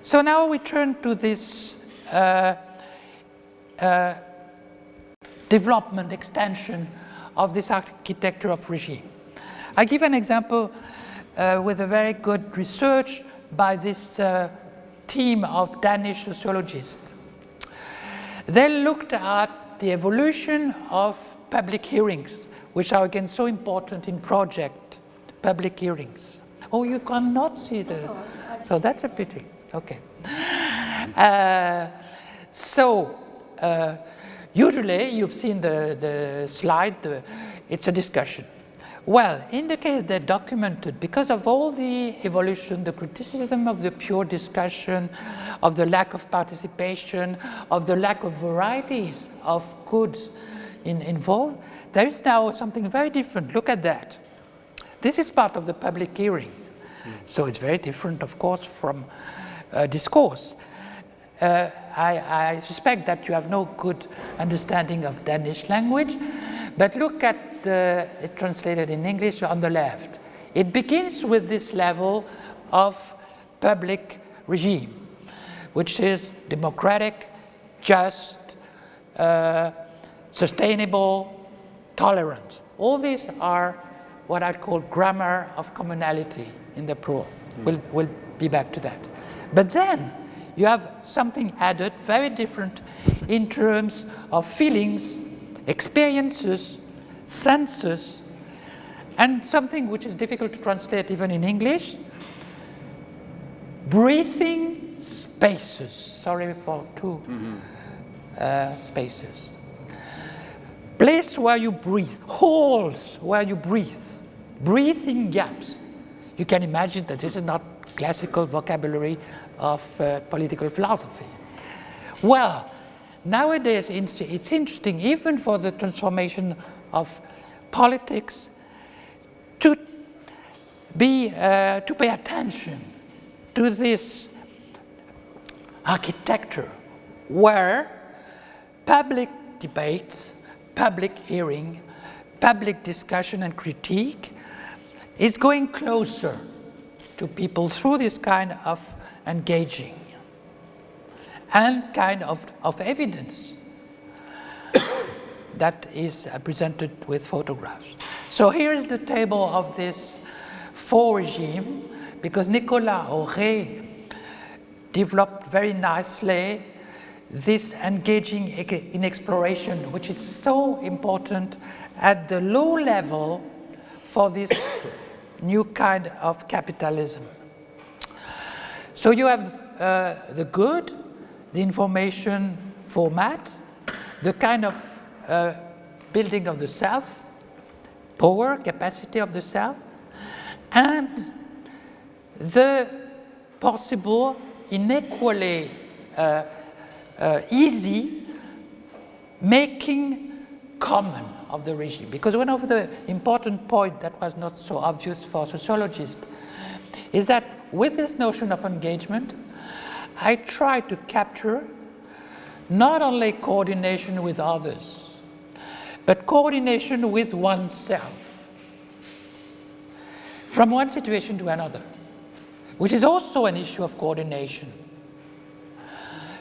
So now we turn to this development, extension of this architecture of regime. I give an example with a very good research by this team of Danish sociologists. They looked at the evolution of public hearings, which are again so important in project public hearings. Oh, you cannot see the... So that's a pity. Okay. Usually, you've seen the slide, it's a discussion. Well, in the case they're documented, because of all the evolution, the criticism of the pure discussion, of the lack of participation, of the lack of varieties of goods involved, there is now something very different. Look at that. This is part of the public hearing. So it's very different, of course, from discourse. I suspect that you have no good understanding of Danish language, but look at it translated in English on the left. It begins with this level of public regime, which is democratic, just, sustainable, tolerant. All these are what I call grammar of communality in the plural. We'll be back to that. But then you have something added, very different in terms of feelings, experiences, senses, and something which is difficult to translate even in English, breathing spaces. Sorry for two spaces. Place where you breathe, holes where you breathe, breathing gaps. You can imagine that this is not classical vocabulary of political philosophy. Well, nowadays it's interesting, even for the transformation of politics, to pay attention to this architecture where public debates, public hearing, public discussion and critique is going closer to people through this kind of engaging and kind of evidence that is presented with photographs. So here is the table of this faux regime, because Nicolas Auré developed very nicely this engaging in exploration, which is so important at the low level for this new kind of capitalism. So you have the good, the information format, the kind of building of the self, power, capacity of the self, and the possible, inequally easy making common of the regime. Because one of the important points that was not so obvious for sociologists is that with this notion of engagement, I try to capture not only coordination with others, but coordination with oneself, from one situation to another, which is also an issue of coordination.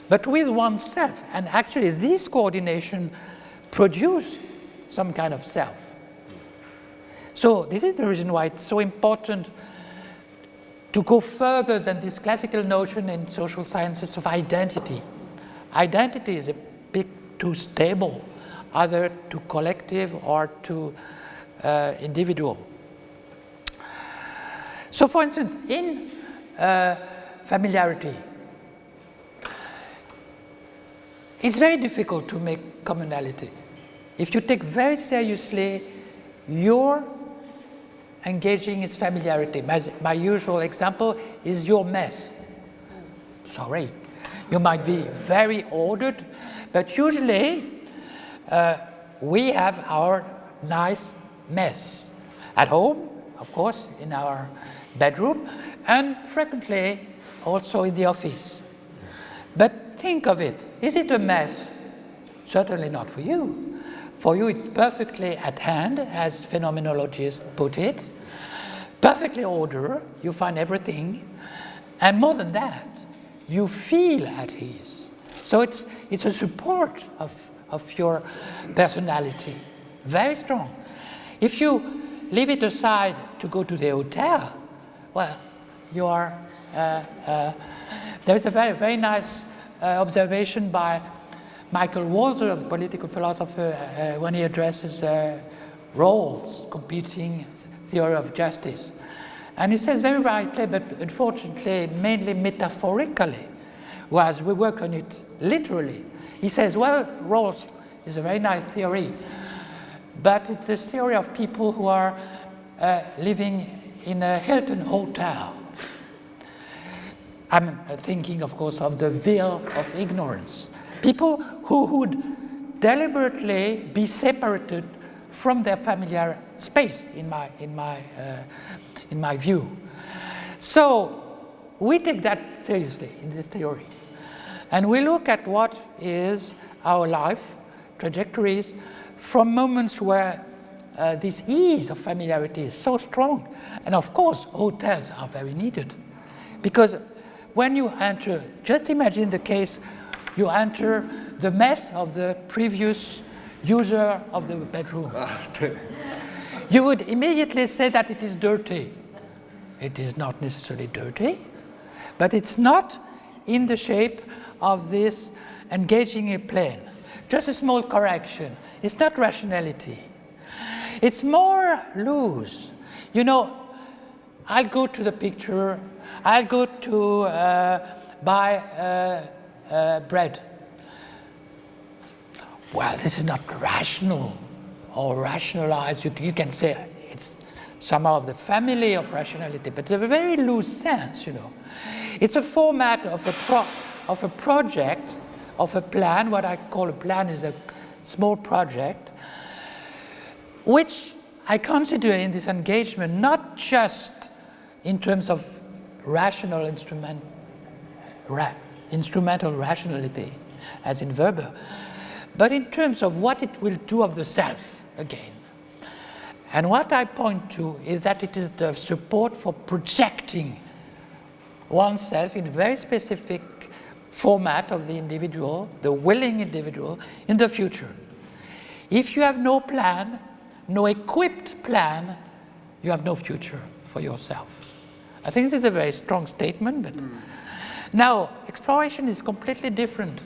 But with oneself, and actually this coordination produces some kind of self. So this is the reason why it's so important to go further than this classical notion in social sciences of identity. Identity is a bit too stable, either to collective or to individual. So for instance, in familiarity, it's very difficult to make commonality. If you take very seriously your engaging is familiarity. My usual example is your mess. Sorry. You might be very ordered, but usually we have our nice mess at home, of course, in our bedroom, and frequently also in the office. But think of it. Is it a mess? Certainly not for you. For you, it's perfectly at hand, as phenomenologists put it. Perfectly ordered, you find everything. And more than that, you feel at ease. So it's a support of your personality, very strong. If you leave it aside to go to the hotel, well, you are. There is a very, very nice observation by Michael Walzer, the political philosopher, when he addresses roles, competing theory of justice. And he says very rightly, but unfortunately mainly metaphorically, whereas we work on it literally. He says, well, roles is a very nice theory, but it's the theory of people who are living in a Hilton hotel. I'm thinking, of course, of the veil of ignorance. People who would deliberately be separated from their familiar space, in my view. So we take that seriously in this theory. And we look at what is our life trajectories from moments where this ease of familiarity is so strong. And of course, hotels are very needed. Because when you enter, just imagine the case, you enter the mess of the previous user of the bedroom. You would immediately say that it is dirty. It is not necessarily dirty, but it's not in the shape of this engaging a plane. Just a small correction. It's not rationality. It's more loose. You know, I go to the picture, I go to buy bread. Well, this is not rational or rationalized. You can say it's somehow of the family of rationality, but it's a very loose sense, you know. It's a format of a project, of a plan. What I call a plan is a small project, which I consider in this engagement not just in terms of rational instrumental rationality, as in Weber, but in terms of what it will do of the self again. And what I point to is that it is the support for projecting oneself in a very specific format of the individual, the willing individual, in the future. If you have no plan, no equipped plan, you have no future for yourself. I think this is a very strong statement, but now exploration is completely different.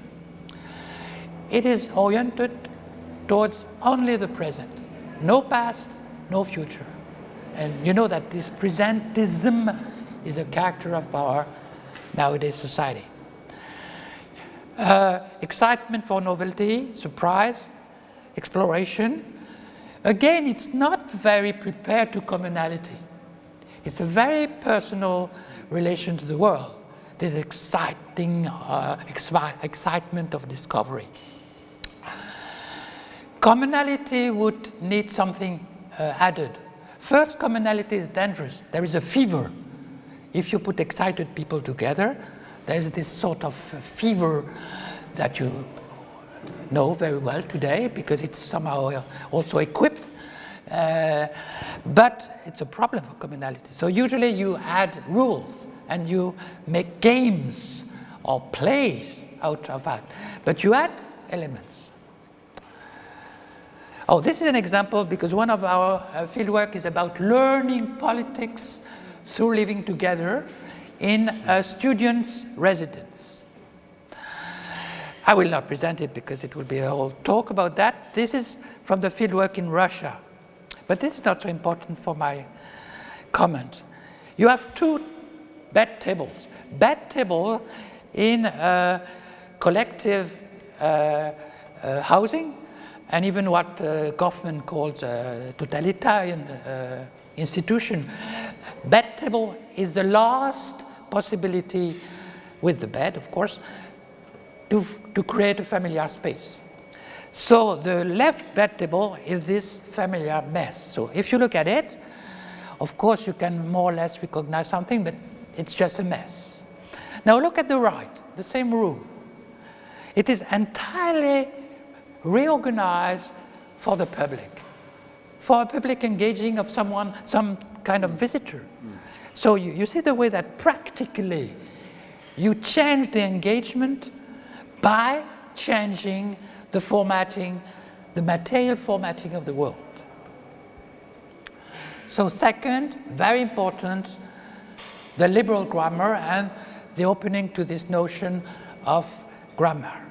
It is oriented towards only the present, no past, no future. And you know that this presentism is a character of our nowadays society. Excitement for novelty, surprise, exploration. Again, it's not very prepared to communality. It's a very personal relation to the world. This exciting excitement of discovery. Communality would need something added. First, communality is dangerous. There is a fever. If you put excited people together, there is this sort of fever that you know very well today because it's somehow also equipped. But it's a problem for communality. So usually you add rules and you make games or plays out of that. But you add elements. Oh, this is an example because one of our fieldwork is about learning politics through living together in a student's residence. I will not present it because it will be a whole talk about that. This is from the fieldwork in Russia. But this is not so important for my comment. You have two bed tables. Bed table in collective housing, and even what Goffman calls a totalitarian institution. Bed table is the last possibility, with the bed, of course, to create a familiar space. So the left bed table is this familiar mess. So if you look at it, of course you can more or less recognize something, but it's just a mess. Now look at the right, the same room. It is entirely reorganized for the public, for a public engaging of someone, some kind of visitor. So you see the way that practically You change the engagement by changing the formatting, the material formatting of the world. So second, very important, the liberal grammar and the opening to this notion of grammar.